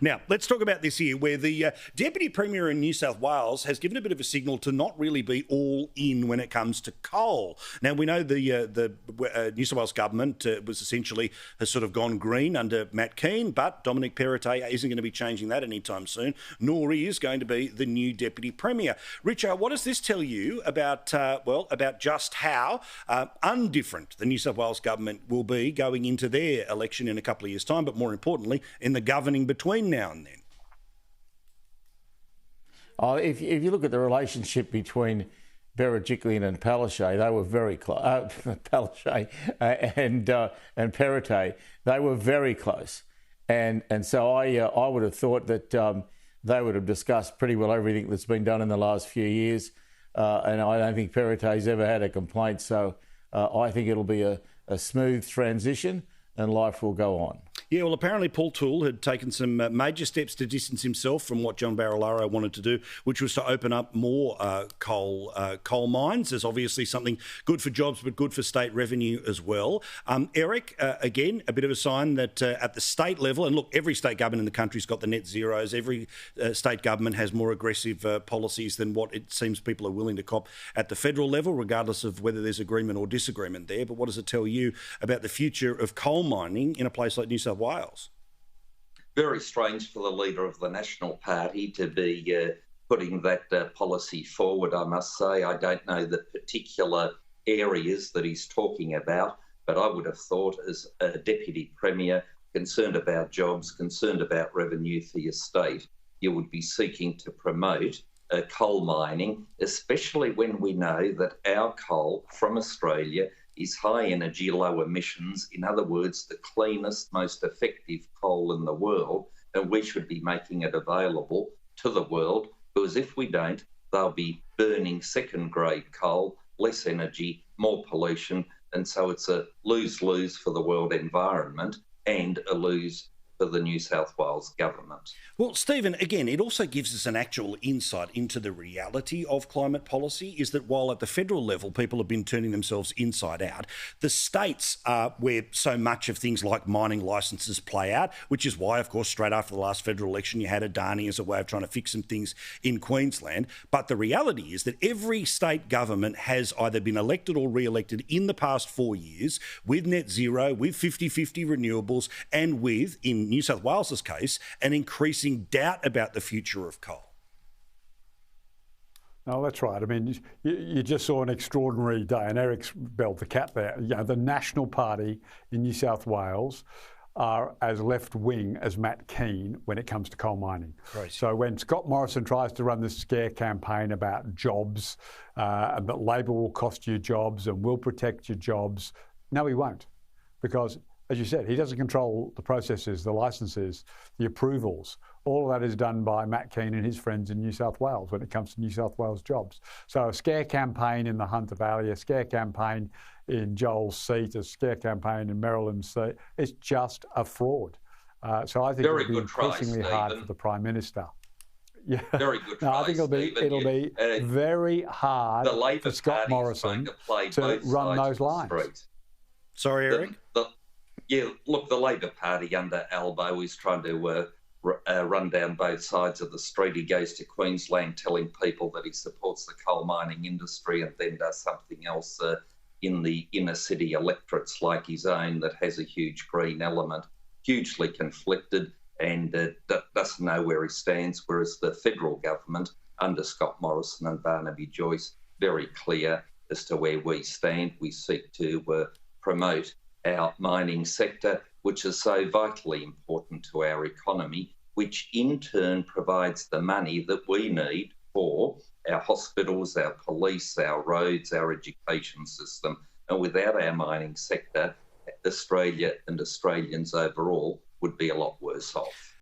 Now, let's talk about this here, where the Deputy Premier in New South Wales has given a bit of a signal to not really be all in when it comes to coal. Now, we know the New South Wales government has sort of gone green under Matt Kean, but Dominic Perrottet isn't going to be changing that anytime soon, nor is going to be the new Deputy Premier. Richard, what does this tell you about just how undifferent the New South Wales government will be going into their election in a couple of years' time, but more importantly, in the governing between now and then? If you look at the relationship between Berejiklian and Palaszczuk, they were very close. Palaszczuk and Perrottet, they were very close, and so I would have thought that they would have discussed pretty well everything that's been done in the last few years, and I don't think Perrottet's ever had a complaint. So I think it'll be a smooth transition, and life will go on. Yeah, well, apparently Paul Toole had taken some major steps to distance himself from what John Barilaro wanted to do, which was to open up more coal mines. There's obviously something good for jobs, but good for state revenue as well. Eric, again, a bit of a sign that at the state level, and look, every state government in the country's got the net zeros. Every state government has more aggressive policies than what it seems people are willing to cop at the federal level, regardless of whether there's agreement or disagreement there. But what does it tell you about the future of coal mining in a place like New South Wales? Very strange for the leader of the National Party to be putting that policy forward, I must say. I don't know the particular areas that he's talking about, but I would have thought as a Deputy Premier concerned about jobs, concerned about revenue for your state, you would be seeking to promote coal mining, especially when we know that our coal from Australia is high energy, low emissions. In other words, the cleanest, most effective coal in the world, and we should be making it available to the world, because if we don't, they'll be burning second-grade coal, less energy, more pollution, and so it's a lose-lose for the world environment and a lose for the New South Wales government. Well, Stephen, again, it also gives us an actual insight into the reality of climate policy, is that while at the federal level people have been turning themselves inside out, the states are where so much of things like mining licences play out, which is why, of course, straight after the last federal election, you had Adani as a way of trying to fix some things in Queensland. But the reality is that every state government has either been elected or re-elected in the past 4 years with net zero, with 50-50 renewables, and with, in New South Wales's case, an increasing doubt about the future of coal. No, that's right. I mean, you just saw an extraordinary day, and Eric's belled the cat there. You know, the National Party in New South Wales are as left-wing as Matt Kean when it comes to coal mining. Right. So when Scott Morrison tries to run this scare campaign about jobs, and that Labor will cost you jobs and will protect your jobs, no, he won't, because as you said, he doesn't control the processes, the licenses, the approvals. All of that is done by Matt Kean and his friends in New South Wales when it comes to New South Wales jobs. So a scare campaign in the Hunter Valley, a scare campaign in Joel's seat, a scare campaign in Maryland's seat, it's just a fraud. So I think it'll be increasingly hard for the Prime Minister. Yeah. Very good try, no, I think it'll be very hard for Scott Morrison to run those lines. Sorry, Eric? Yeah, look, the Labor Party under Albo is trying to run down both sides of the street. He goes to Queensland telling people that he supports the coal mining industry and then does something else in the inner city electorates like his own that has a huge green element, hugely conflicted, and doesn't know where he stands, whereas the federal government under Scott Morrison and Barnaby Joyce, very clear as to where we stand. We seek to promote our mining sector, which is so vitally important to our economy, which in turn provides the money that we need for our hospitals, our police, our roads, our education system. And without our mining sector, Australia and Australians overall would be a lot worse off.